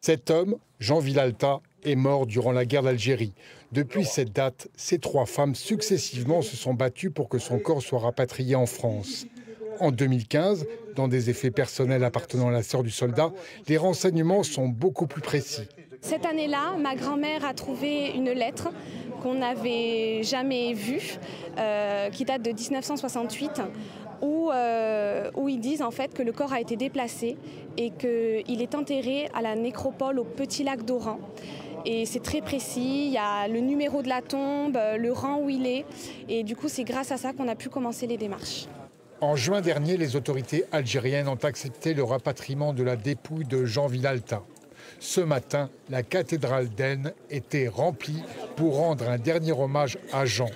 Cet homme, Jean Villalta, est mort durant la guerre d'Algérie. Depuis cette date, ces 3 femmes successivement se sont battues pour que son corps soit rapatrié en France. En 2015, dans des effets personnels appartenant à la sœur du soldat, les renseignements sont beaucoup plus précis. Cette année-là, ma grand-mère a trouvé une lettre qu'on n'avait jamais vue, qui date de 1968, où ils disent en fait que le corps a été déplacé et qu'il est enterré à la nécropole au Petit Lac d'Oran. Et c'est très précis, il y a le numéro de la tombe, le rang où il est. Et du coup, c'est grâce à ça qu'on a pu commencer les démarches. En juin dernier, les autorités algériennes ont accepté le rapatriement de la dépouille de Jean Villalta. Ce matin, la cathédrale d'Aisne était remplie pour rendre un dernier hommage à Jean.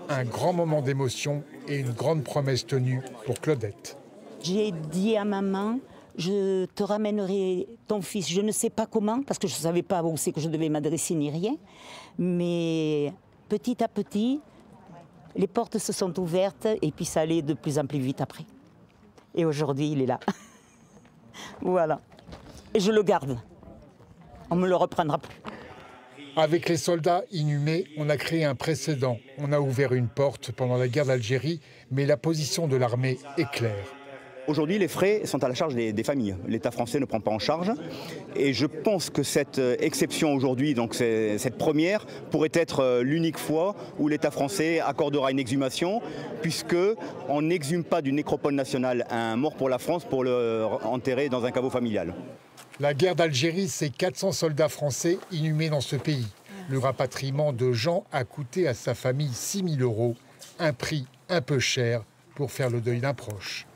Un grand moment d'émotion et une grande promesse tenue pour Claudette. J'ai dit à maman, je te ramènerai ton fils. Je ne sais pas comment, parce que je ne savais pas où c'est que je devais m'adresser ni rien. Mais petit à petit, les portes se sont ouvertes et puis ça allait de plus en plus vite après. Et aujourd'hui, il est là. Voilà. Et je le garde. On ne me le reprendra plus. Avec les soldats inhumés, on a créé un précédent. On a ouvert une porte pendant la guerre d'Algérie, mais la position de l'armée est claire. Aujourd'hui, les frais sont à la charge des familles. L'État français ne prend pas en charge. Et je pense que cette exception aujourd'hui, donc cette première, pourrait être l'unique fois où l'État français accordera une exhumation, puisqu'on n'exhume pas d'une nécropole nationale un mort pour la France pour le enterrer dans un caveau familial. La guerre d'Algérie, c'est 400 soldats français inhumés dans ce pays. Le rapatriement de Jean a coûté à sa famille 6 000 €, un prix un peu cher pour faire le deuil d'un proche.